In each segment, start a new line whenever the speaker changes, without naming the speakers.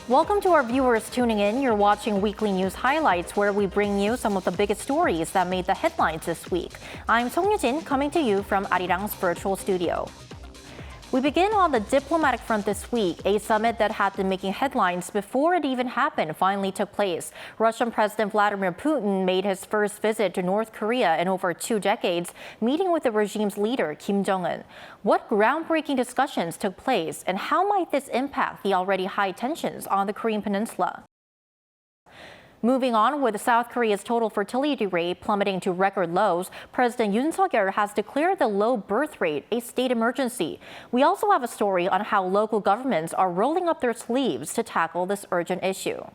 Welcome to our viewers tuning in. You're watching Weekly News Highlights, where we bring you some of the biggest stories that made the headlines this week. I'm Song Yoo-jin, coming to you from Arirang's virtual studio. We begin on the diplomatic front this week. A summit that had been making headlines before it even happened finally took place. Russian President Vladimir Putin made his first visit to North Korea in over 2 decades, meeting with the regime's leader, Kim Jong-un. What groundbreaking discussions took place, and how might this impact the already high tensions on the Korean Peninsula? Moving on, with South Korea's total fertility rate plummeting to record lows, President Yoon Suk Yeol has declared the low birth rate a state emergency. We also have a story on how local governments are rolling up their sleeves to tackle this urgent issue.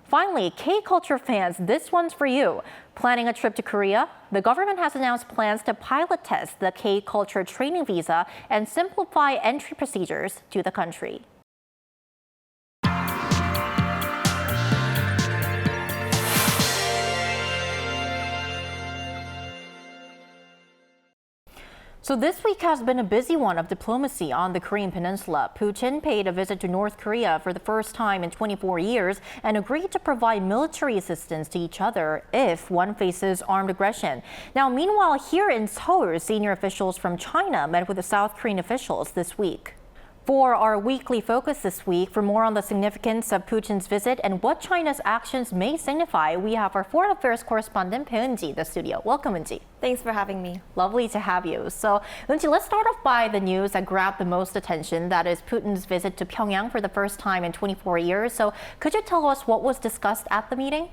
Finally, K-culture fans, this one's for you. Planning a trip to Korea? The government has announced plans to pilot test the K-culture training visa and simplify entry procedures to the country. So this week has been a busy one of diplomacy on the Korean Peninsula. Putin paid a visit to North Korea for the first time in 24 years and agreed to provide military assistance to each other if one faces armed aggression. Now, meanwhile, here in Seoul, senior officials from China met with the South Korean officials this week. For our weekly focus this week, for more on the significance of Putin's visit and what China's actions may signify, we have our foreign affairs correspondent, Eun-ji, in the studio. Welcome, Eun-ji.
Thanks for having me.
Lovely to have you. So, Eun-ji, let's start off by the news that grabbed the most attention. That is Putin's visit to Pyongyang for the first time in 24 years. So, could you tell us what was discussed at the meeting?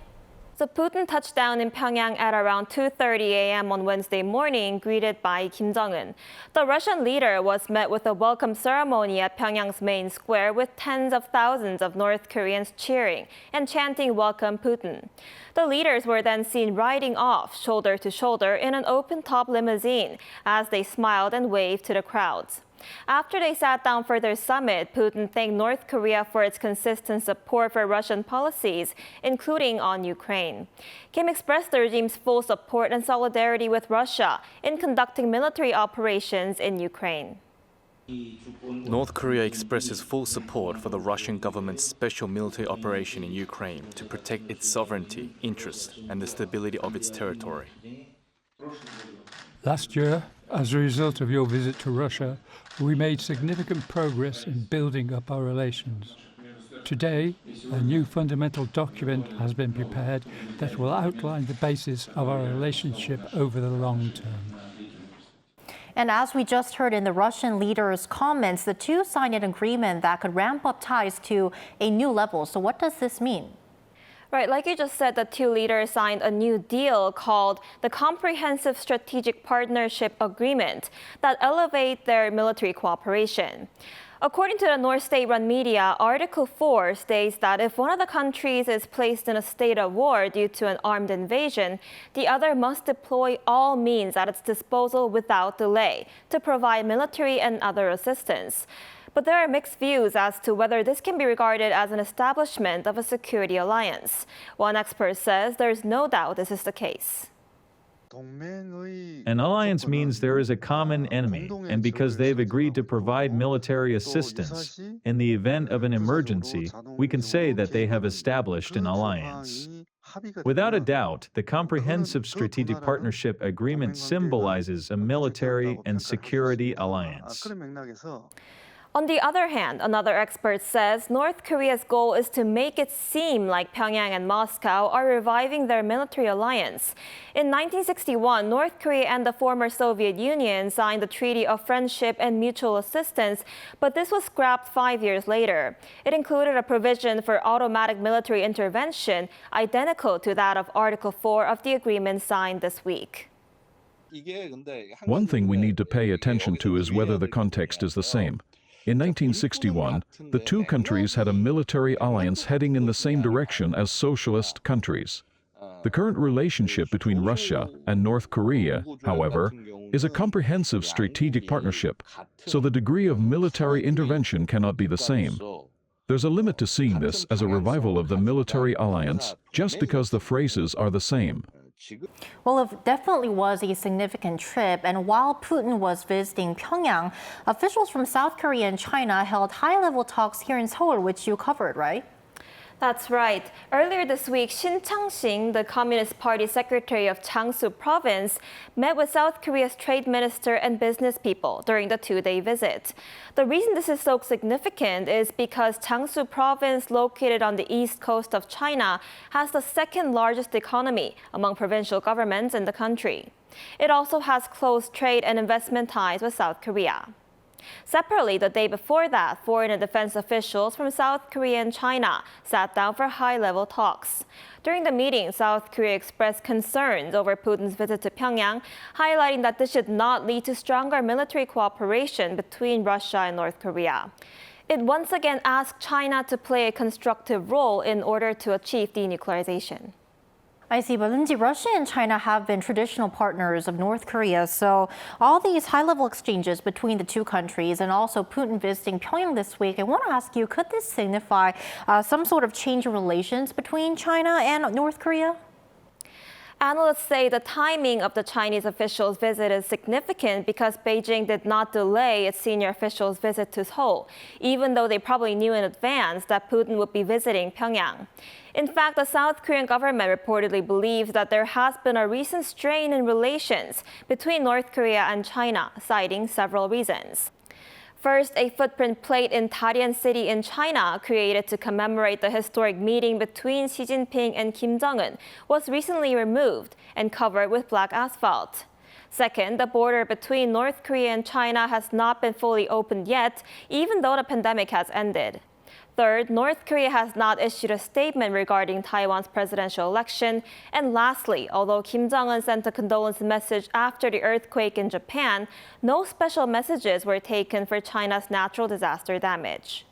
So Putin touched down in Pyongyang at around 2:30 a.m. on Wednesday morning, greeted by Kim Jong-un. The Russian leader was met with a welcome ceremony at Pyongyang's main square with tens of thousands of North Koreans cheering and chanting "Welcome Putin." The leaders were then seen riding off shoulder to shoulder in an open-top limousine as they smiled and waved to the crowds. After they sat down for their summit, Putin thanked North Korea for its consistent support for Russian policies, including on Ukraine. Kim expressed the regime's full support and solidarity with Russia in conducting military operations in Ukraine.
North Korea expresses full support for the Russian government's special military operation in Ukraine to protect its sovereignty, interests, and the stability of its territory.
Last year, as a result of your visit to Russia, we made significant progress in building up our relations. Today, a new fundamental document has been prepared that will outline the basis of our relationship over the long term.
And as we just heard in the Russian leader's comments, the two signed an agreement that could ramp up ties to a new level. So what does this mean?
Right, like you just said, the two leaders signed a new deal called the Comprehensive Strategic Partnership Agreement that elevate their military cooperation. According to the North state-run media, Article 4 states that if one of the countries is placed in a state of war due to an armed invasion, the other must deploy all means at its disposal without delay to provide military and other assistance. But there are mixed views as to whether this can be regarded as an establishment of a security alliance. One expert says there's no doubt this is the case.
An alliance means there is a common enemy, and because they've agreed to provide military assistance in the event of an emergency, we can say that they have established an alliance. Without a doubt, the Comprehensive Strategic Partnership Agreement symbolizes a military and security alliance.
On the other hand, another expert says North Korea's goal is to make it seem like Pyongyang and Moscow are reviving their military alliance. In 1961, North Korea and the former Soviet Union signed the Treaty of Friendship and Mutual Assistance, but this was scrapped 5 years later. It included a provision for automatic military intervention, identical to that of Article 4 of the agreement signed this week.
One thing we need to pay attention to is whether the context is the same. In 1961, the two countries had a military alliance heading in the same direction as socialist countries. The current relationship between Russia and North Korea, however, is a comprehensive strategic partnership, so the degree of military intervention cannot be the same. There's a limit to seeing this as a revival of the military alliance just because the phrases are the same.
Well, it definitely was a significant trip, and while Putin was visiting Pyongyang, officials from South Korea and China held high-level talks here in Seoul, which you covered, right?
That's right. Earlier this week, Shin Chang-sing, the Communist Party secretary of Jiangsu province, met with South Korea's trade minister and business people during the two-day visit. The reason this is so significant is because Jiangsu province, located on the east coast of China, has the second largest economy among provincial governments in the country. It also has close trade and investment ties with South Korea. Separately, the day before that, foreign and defense officials from South Korea and China sat down for high-level talks. During the meeting, South Korea expressed concerns over Putin's visit to Pyongyang, highlighting that this should not lead to stronger military cooperation between Russia and North Korea. It once again asked China to play a constructive role in order to achieve denuclearization.
I see, but Lindsay, Russia and China have been traditional partners of North Korea, so all these high-level exchanges between the two countries and also Putin visiting Pyongyang this week, I want to ask you, could this signify some sort of change in relations between China and North Korea?
Analysts say the timing of the Chinese officials' visit is significant because Beijing did not delay its senior officials' visit to Seoul, even though they probably knew in advance that Putin would be visiting Pyongyang. In fact, the South Korean government reportedly believes that there has been a recent strain in relations between North Korea and China, citing several reasons. First, a footprint plate in Dalian City in China, created to commemorate the historic meeting between Xi Jinping and Kim Jong-un, was recently removed and covered with black asphalt. Second, the border between North Korea and China has not been fully opened yet, even though the pandemic has ended. Third, North Korea has not issued a statement regarding Taiwan's presidential election. And lastly, although Kim Jong-un sent a condolence message after the earthquake in Japan, no special messages were taken for China's natural disaster damage.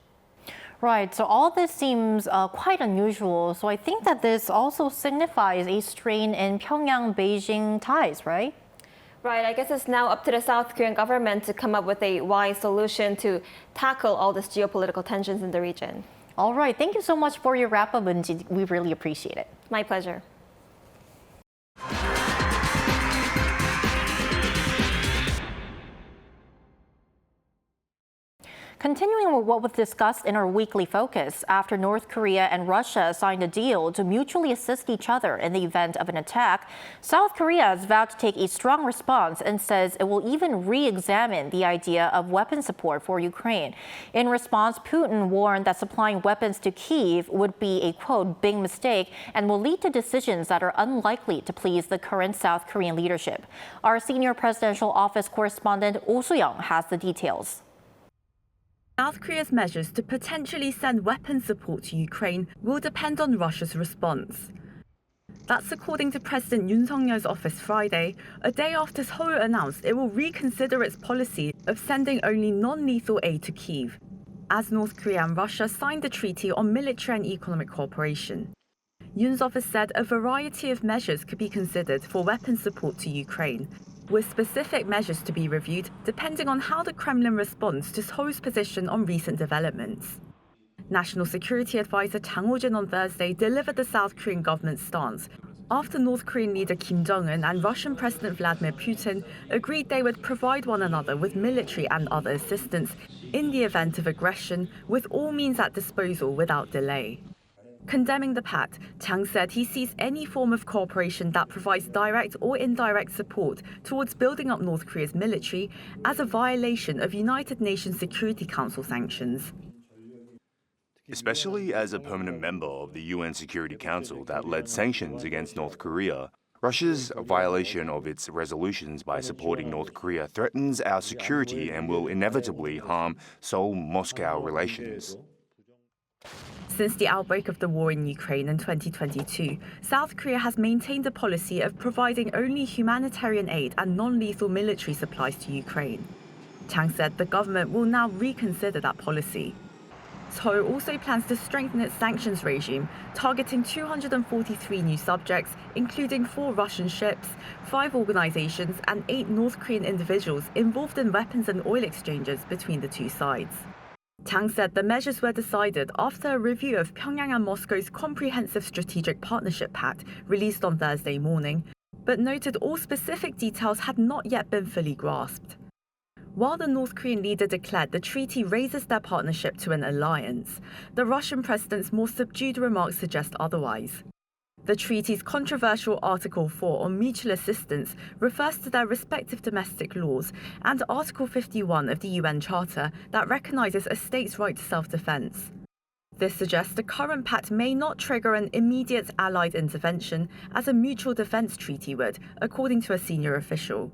Right, so all this seems quite unusual. So I think that this also signifies a strain in Pyongyang-Beijing ties, right?
Right, I guess it's now up to the South Korean government to come up with a wise solution to tackle all this geopolitical tensions in the region.
All right, thank you so much for your wrap-up, Lindsay. We really appreciate it.
My pleasure.
Continuing with what was discussed in our weekly focus, after North Korea and Russia signed a deal to mutually assist each other in the event of an attack, South Korea has vowed to take a strong response and says it will even re-examine the idea of weapon support for Ukraine. In response, Putin warned that supplying weapons to Kyiv would be a, quote, big mistake and will lead to decisions that are unlikely to please the current South Korean leadership. Our senior presidential office correspondent Oh Soo-young has the details.
South Korea's measures to potentially send weapons support to Ukraine will depend on Russia's response. That's according to President Yoon Suk Yeol's office Friday, a day after Seoul announced it will reconsider its policy of sending only non-lethal aid to Kyiv, as North Korea and Russia signed a treaty on military and economic cooperation. Yoon's office said a variety of measures could be considered for weapons support to Ukraine, with specific measures to be reviewed depending on how the Kremlin responds to Seoul's position on recent developments. National Security Advisor Kang Ho-jin on Thursday delivered the South Korean government's stance after North Korean leader Kim Jong-un and Russian President Vladimir Putin agreed they would provide one another with military and other assistance in the event of aggression, with all means at disposal without delay. Condemning the pact, Kang said he sees any form of cooperation that provides direct or indirect support towards building up North Korea's military as a violation of United Nations Security Council sanctions.
Especially as a permanent member of the UN Security Council that led sanctions against North Korea, Russia's violation of its resolutions by supporting North Korea threatens our security and will inevitably harm Seoul-Moscow relations.
Since the outbreak of the war in Ukraine in 2022, South Korea has maintained a policy of providing only humanitarian aid and non-lethal military supplies to Ukraine. Kang said the government will now reconsider that policy. Seoul also plans to strengthen its sanctions regime, targeting 243 new subjects, including 4 Russian ships, 5 organizations, and 8 North Korean individuals involved in weapons and oil exchanges between the two sides. Kang said the measures were decided after a review of Pyongyang and Moscow's Comprehensive Strategic Partnership Pact released on Thursday morning, but noted all specific details had not yet been fully grasped. While the North Korean leader declared the treaty raises their partnership to an alliance, the Russian president's more subdued remarks suggest otherwise. The treaty's controversial Article 4 on mutual assistance refers to their respective domestic laws and Article 51 of the UN Charter that recognizes a state's right to self-defense. This suggests the current pact may not trigger an immediate Allied intervention as a mutual defense treaty would, according to a senior official.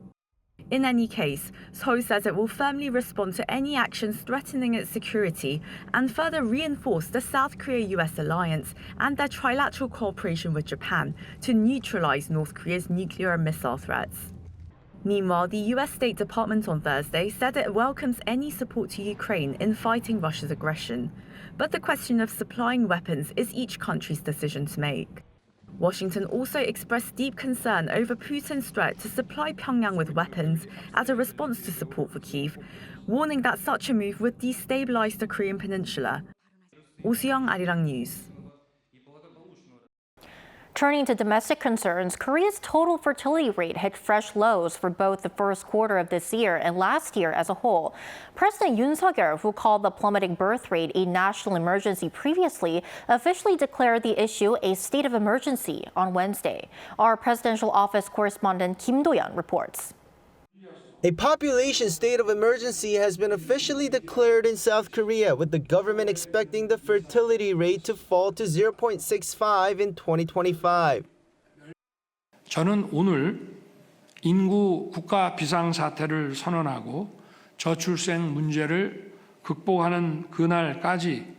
In any case, Seoul says it will firmly respond to any actions threatening its security and further reinforce the South Korea-US alliance and their trilateral cooperation with Japan to neutralize North Korea's nuclear and missile threats. Meanwhile, the US State Department on Thursday said it welcomes any support to Ukraine in fighting Russia's aggression. But the question of supplying weapons is each country's decision to make. Washington also expressed deep concern over Putin's threat to supply Pyongyang with weapons as a response to support for Kyiv, warning that such a move would destabilize the Korean Peninsula. Oh Soo-young, Arirang News.
Turning to domestic concerns, Korea's total fertility rate hit fresh lows for both the first quarter of this year and last year as a whole. President Yoon Suk Yeol, who called the plummeting birth rate a national emergency previously, officially declared the issue a state of emergency on Wednesday. Our presidential office correspondent Kim Do-yeon reports.
A population state of emergency has been officially declared in South Korea, with the government expecting the fertility rate to fall to 0.65 in 2025.
저는 오늘 인구 국가 비상사태를 선언하고 저출생 문제를 극복하는 그날까지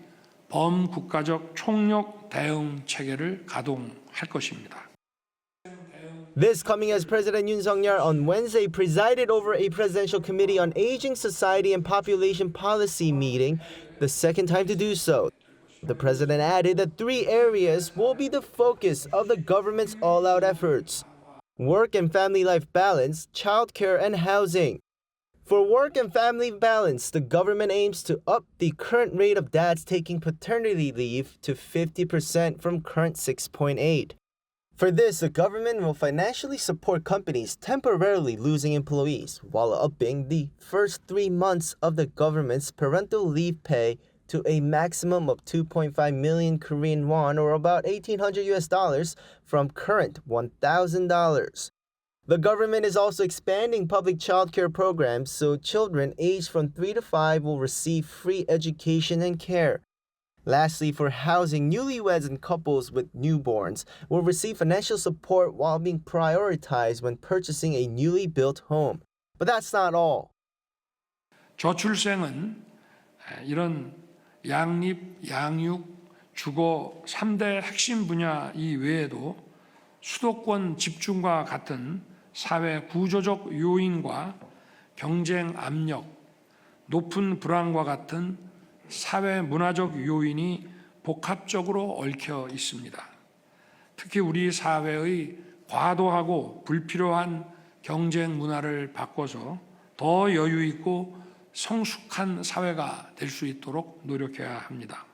범국가적 총력 대응 체계를 가동할 것입니다.
This coming as President Yoon Suk Yeol on Wednesday presided over a presidential committee on aging society and population policy meeting, the second time to do so. The president added that 3 areas will be the focus of the government's all-out efforts: work and family life balance, childcare, and housing. For work and family balance, the government aims to up the current rate of dads taking paternity leave to 50% from current 6.8. For this, the government will financially support companies temporarily losing employees while upping the first 3 months of the government's parental leave pay to a maximum of 2.5 million Korean won, or about $1,800 from current $1,000. The government is also expanding public childcare programs so children aged from 3 to 5 will receive free education and care. Lastly, for housing, newlyweds and couples with newborns will receive financial support while being prioritized when purchasing a newly built home. But that's not all.
저출생은 이런 양립, 양육, 주거 3대 핵심 분야 이외에도 수도권 집중과 같은 사회 구조적 요인과 경쟁 압력, 높은 불안과 같은 사회 문화적 요인이 복합적으로 얽혀 있습니다. 특히 우리 사회의 과도하고 불필요한 경쟁 문화를 바꿔서 더 여유 있고 성숙한 사회가 될 수 있도록 노력해야 합니다.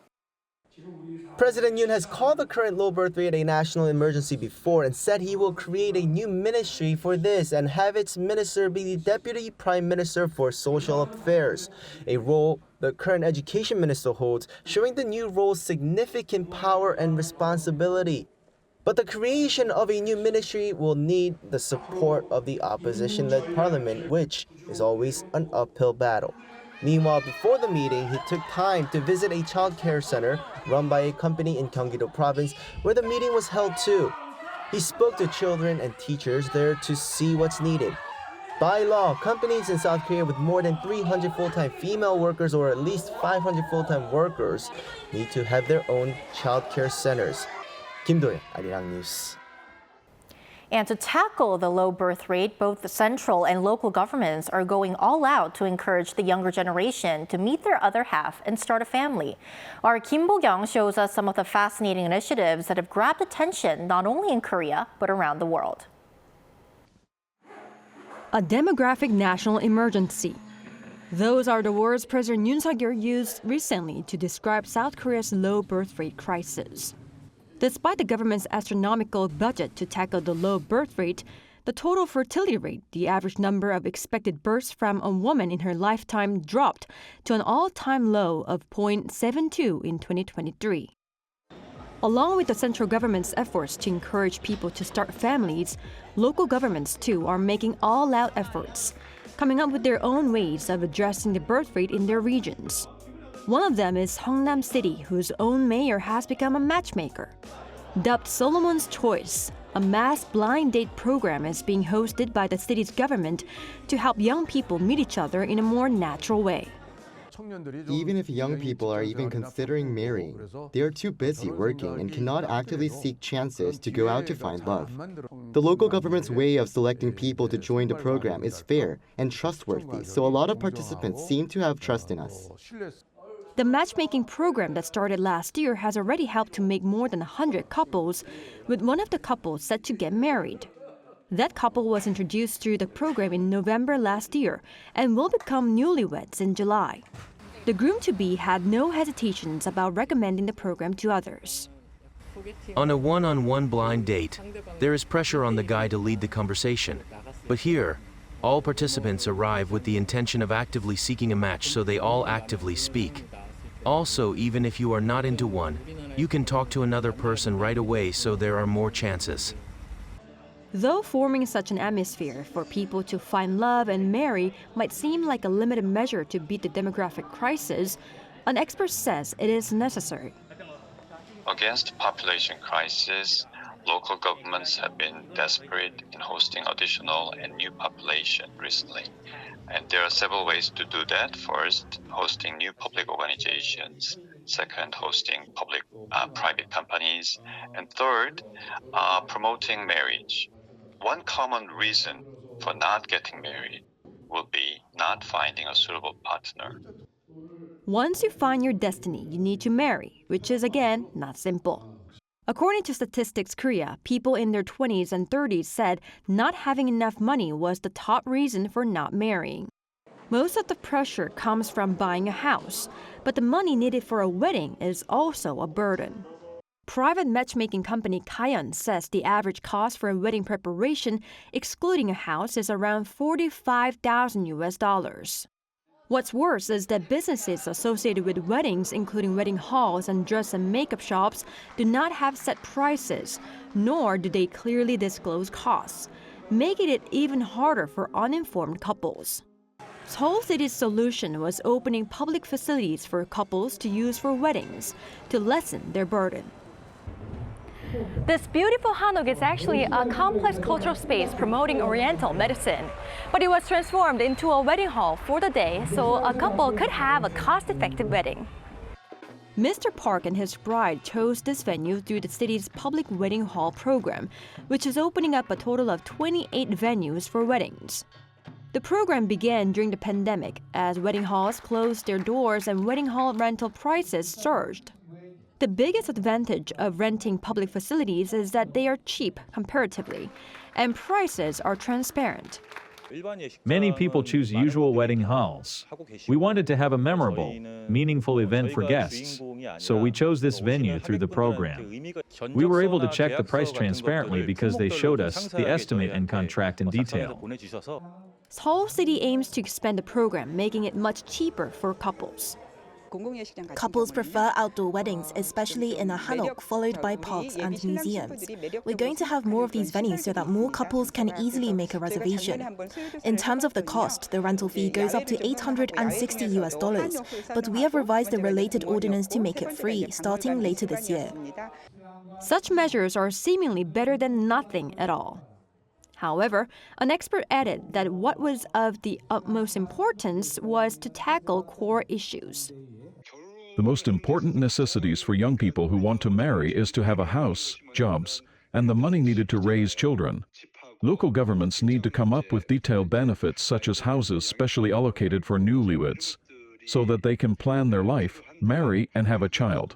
President Yoon has called the current low birth rate a national emergency before and said he will create a new ministry for this and have its minister be the Deputy Prime Minister for Social Affairs, a role the current education minister holds, showing the new role's significant power and responsibility. But the creation of a new ministry will need the support of the opposition-led parliament, which is always an uphill battle. Meanwhile, before the meeting, he took time to visit a child care center run by a company in Gyeonggi-do province where the meeting was held too. He spoke to children and teachers there to see what's needed. By law, companies in South Korea with more than 300 full-time female workers or at least 500 full-time workers need to have their own child care centers. Kim Do-yeon, Arirang News.
And to tackle the low birth rate, both the central and local governments are going all out to encourage the younger generation to meet their other half and start a family. Our Kim Bo-kyung shows us some of the fascinating initiatives that have grabbed attention not only in Korea, but around the world.
A demographic national emergency. Those are the words President Yoon Suk Yeol used recently to describe South Korea's low birth rate crisis. Despite the government's astronomical budget to tackle the low birth rate, The total fertility rate, the average number of expected births from a woman in her lifetime, dropped to an all-time low of 0.72 in 2023. Along with the central government's efforts to encourage people to start families, local governments too are making all-out efforts, coming up with their own ways of addressing the birth rate in their regions. One of them is Seongnam City, whose own mayor has become a matchmaker. Dubbed Solomon's Choice, a mass blind date program is being hosted by the city's government to help young people meet each other in a more natural way.
Even if young people are even considering marrying, they are too busy working and cannot actively seek chances to go out to find love. The local government's way of selecting people to join the program is fair and trustworthy, so a lot of participants seem to have trust in us.
The matchmaking program that started last year has already helped to make more than 100 couples, with one of the couples set to get married. That couple was introduced through the program in November last year and will become newlyweds in July. The groom-to-be had no hesitations about recommending the program to others.
On a one-on-one blind date, there is pressure on the guy to lead the conversation. But here, all participants arrive with the intention of actively seeking a match, so they all actively speak. Also, even if you are not into one, you can talk to another person right away, so there are more chances.
Though forming such an atmosphere for people to find love and marry might seem like a limited measure to beat the demographic crisis, an expert says it is necessary.
Against population crisis, local governments have been desperate in hosting additional and new population recently. And there are several ways to do that. First, hosting new public organizations. Second, hosting private companies. And third, promoting marriage. One common reason for not getting married would be not finding a suitable partner.
Once you find your destiny, you need to marry, which is, again, not simple. According to Statistics Korea, people in their 20s and 30s said not having enough money was the top reason for not marrying. Most of the pressure comes from buying a house, but the money needed for a wedding is also a burden. Private matchmaking company Kayeon says the average cost for a wedding preparation, excluding a house, is around $45,000. What's worse is that businesses associated with weddings, including wedding halls and dress and makeup shops, do not have set prices, nor do they clearly disclose costs, making it even harder for uninformed couples. Seoul City's solution was opening public facilities for couples to use for weddings to lessen their burden.
This beautiful hanok is actually a complex cultural space promoting Oriental medicine. But it was transformed into a wedding hall for the day so a couple could have a cost-effective wedding.
Mr. Park and his bride chose this venue through the city's public wedding hall program, which is opening up a total of 28 venues for weddings. The program began during the pandemic as wedding halls closed their doors and wedding hall rental prices surged. The biggest advantage of renting public facilities is that they are cheap comparatively, and prices are transparent.
Many people choose usual wedding halls. We wanted to have a memorable, meaningful event for guests, so we chose this venue through the program. We were able to check the price transparently because they showed us the estimate and contract in detail.
Seoul City aims to expand the program, making it much cheaper for couples.
Couples prefer outdoor weddings, especially in a hanok, followed by parks and museums. We're going to have more of these venues so that more couples can easily make a reservation. In terms of the cost, the rental fee goes up to $860, but we have revised the related ordinance to make it free, starting later this year.
Such measures are seemingly better than nothing at all. However, an expert added that what was of the utmost importance was to tackle core issues.
The most important necessities for young people who want to marry is to have a house, jobs, and the money needed to raise children. Local governments need to come up with detailed benefits such as houses specially allocated for newlyweds, so that they can plan their life, marry, and have a child.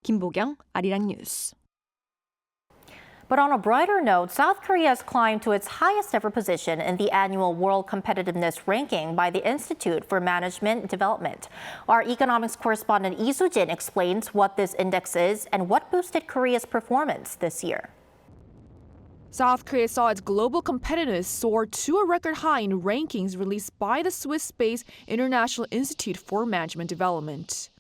Kim Bo-kyung, Arirang News.
But on a brighter note, South Korea has climbed to its highest ever position in the annual World Competitiveness Ranking by the Institute for Management Development. Our economics correspondent Yoon Suk Yeol explains what this index is and what boosted Korea's performance this year.
South Korea saw its global competitiveness soar to a record high in rankings released by the Swiss-based International Institute for Management Development.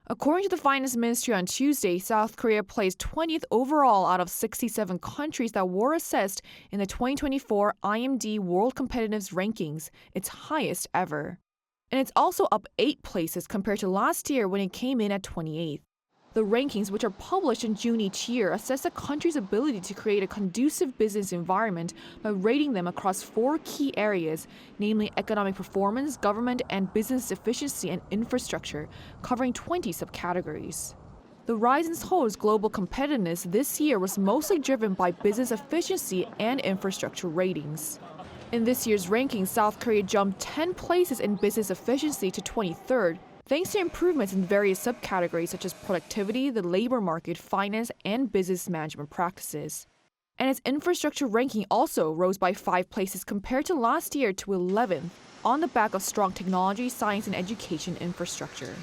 According to the Finance Ministry on Tuesday, South Korea placed 20th overall out of 67 countries that were assessed in the 2024 IMD World Competitiveness Rankings, its highest ever. And it's also up 8 places compared to last year when it came in at 28th. The rankings, which are published in June each year, assess a country's ability to create a conducive business environment by rating them across 4 key areas, namely economic performance, government and business efficiency, and infrastructure, covering 20 subcategories. The rise in Seoul's global competitiveness this year was mostly driven by business efficiency and infrastructure ratings. In this year's rankings, South Korea jumped 10 places in business efficiency to 23rd, thanks to improvements in various subcategories such as productivity, the labor market, finance, and business management practices. And its infrastructure ranking also rose by 5 places compared to last year to 11th, on the back of strong technology, science, and education infrastructure.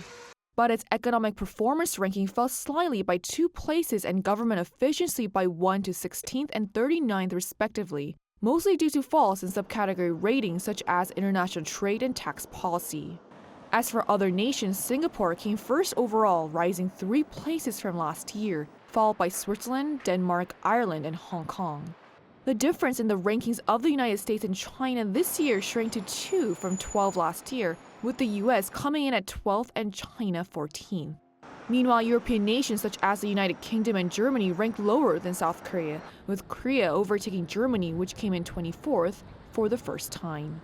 But its economic performance ranking fell slightly by 2 places and government efficiency by 1 to 16th and 39th respectively, mostly due to falls in subcategory ratings such as international trade and tax policy. As for other nations, Singapore came first overall, rising 3 places from last year, followed by Switzerland, Denmark, Ireland, and Hong Kong. The difference in the rankings of the United States and China this year shrank to 2 from 12 last year, with the US coming in at 12th and China 14th. Meanwhile, European nations such as the United Kingdom and Germany ranked lower than South Korea, with Korea overtaking Germany, which came in 24th, for the first time.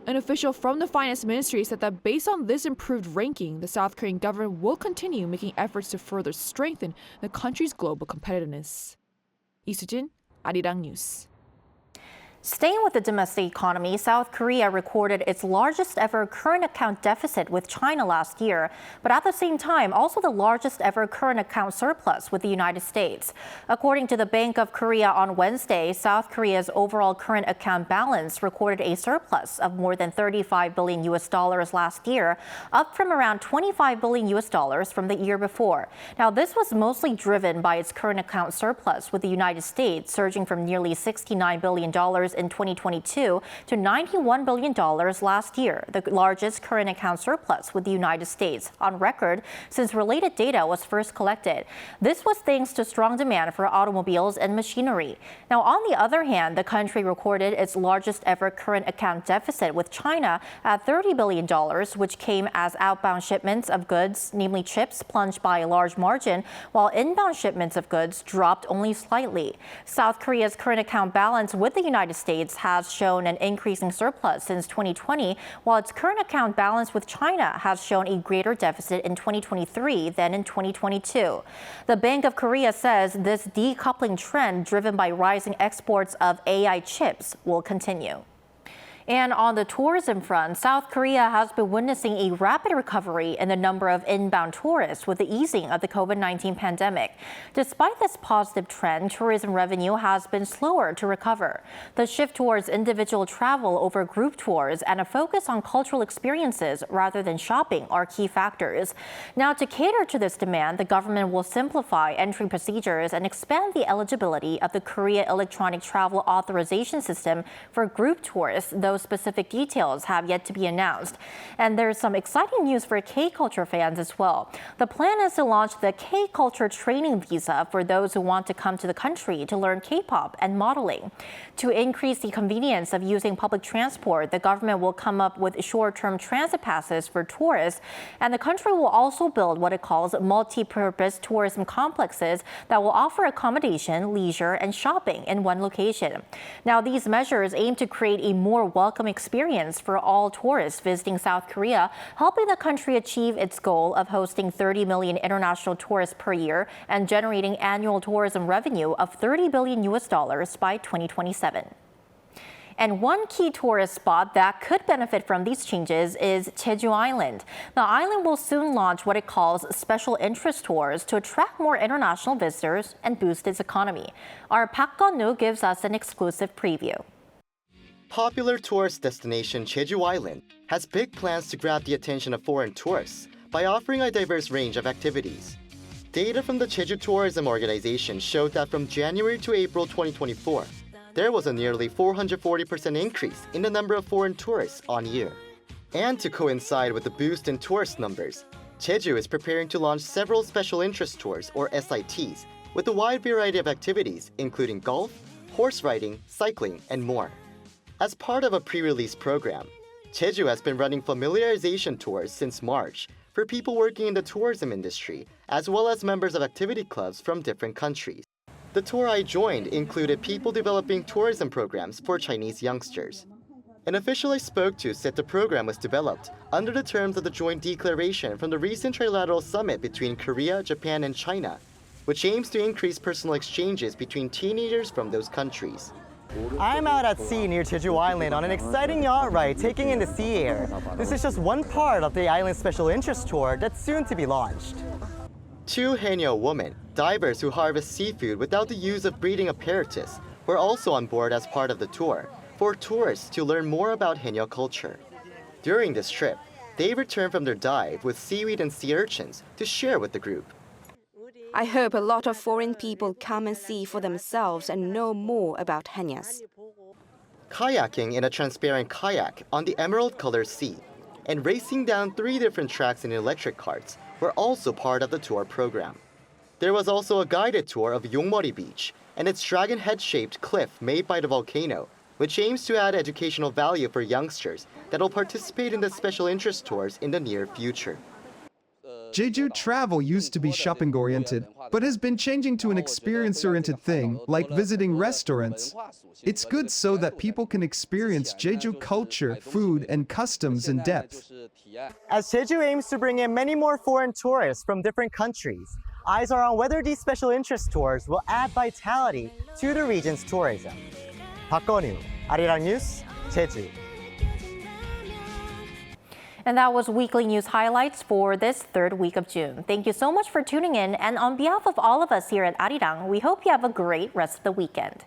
An official from the Finance Ministry said that based on this improved ranking, the South Korean government will continue making efforts to further strengthen the country's global competitiveness. 이수진, Arirang News.
Staying with the domestic economy, South Korea recorded its largest ever current account deficit with China last year, but at the same time, also the largest ever current account surplus with the United States. According to the Bank of Korea on Wednesday, South Korea's overall current account balance recorded a surplus of more than $35 billion last year, up from around $25 billion from the year before. Now, this was mostly driven by its current account surplus with the United States, surging from nearly $69 billion in 2022 to $91 billion last year, the largest current account surplus with the United States on record since related data was first collected. This was thanks to strong demand for automobiles and machinery. Now, on the other hand, the country recorded its largest ever current account deficit with China at $30 billion, which came as outbound shipments of goods, namely chips, plunged by a large margin, while inbound shipments of goods dropped only slightly. South Korea's current account balance with the United States has shown an increasing surplus since 2020, while its current account balance with China has shown a greater deficit in 2023 than in 2022. The Bank of Korea says this decoupling trend, driven by rising exports of AI chips, will continue. And on the tourism front, South Korea has been witnessing a rapid recovery in the number of inbound tourists with the easing of the COVID-19 pandemic. Despite this positive trend, tourism revenue has been slower to recover. The shift towards individual travel over group tours and a focus on cultural experiences rather than shopping are key factors. Now, to cater to this demand, the government will simplify entry procedures and expand the eligibility of the Korea Electronic Travel Authorization System for group tours, though specific details have yet to be announced. And there's some exciting news for K-culture fans as well. The plan is to launch the K-culture training visa for those who want to come to the country to learn K-pop and modeling. To increase the convenience of using public transport, the government will come up with short-term transit passes for tourists, and the country will also build what it calls multi-purpose tourism complexes that will offer accommodation, leisure, and shopping in one location. Now, these measures aim to create a more welcome experience for all tourists visiting South Korea, helping the country achieve its goal of hosting 30 million international tourists per year and generating annual tourism revenue of $30 billion by 2027. And one key tourist spot that could benefit from these changes is Jeju Island. The island will soon launch what it calls special interest tours to attract more international visitors and boost its economy. Our Park Gun-woo gives us an exclusive preview.
Popular tourist destination Jeju Island has big plans to grab the attention of foreign tourists by offering a diverse range of activities. Data from the Jeju Tourism Organization showed that from January to April 2024, there was a nearly 440% increase in the number of foreign tourists on year. And to coincide with the boost in tourist numbers, Jeju is preparing to launch several special interest tours, or SITs, with a wide variety of activities, including golf, horse riding, cycling, and more. As part of a pre-release program, Jeju has been running familiarization tours since March for people working in the tourism industry, as well as members of activity clubs from different countries. The tour I joined included people developing tourism programs for Chinese youngsters. An official I spoke to said the program was developed under the terms of the joint declaration from the recent trilateral summit between Korea, Japan, and China, which aims to increase personal exchanges between teenagers from those countries.
I'm out at sea near Jeju Island on an exciting yacht ride taking in the sea air. This is just one part of the island's special interest tour that's soon to be launched.
Two Haenyeo women, divers who harvest seafood without the use of breeding apparatus, were also on board as part of the tour for tourists to learn more about Haenyeo culture. During this trip, they returned from their dive with seaweed and sea urchins to share with the group.
I hope a lot of foreign people come and see for themselves and know more about Haenyos.
Kayaking in a transparent kayak on the emerald-colored sea and racing down 3 different tracks in electric carts were also part of the tour program. There was also a guided tour of Yongmori Beach and its dragon head-shaped cliff made by the volcano, which aims to add educational value for youngsters that will participate in the special interest tours in the near future.
Jeju travel used to be shopping-oriented, but has been changing to an experience-oriented thing, like visiting restaurants. It's good so that people can experience Jeju culture, food, and customs in depth.
As Jeju aims to bring in many more foreign tourists from different countries, eyes are on whether these special interest tours will add vitality to the region's tourism. 박건우, Arirang News, Jeju.
And that was weekly news highlights for this 3rd week of June. Thank you so much for tuning in. And on behalf of all of us here at Arirang, we hope you have a great rest of the weekend.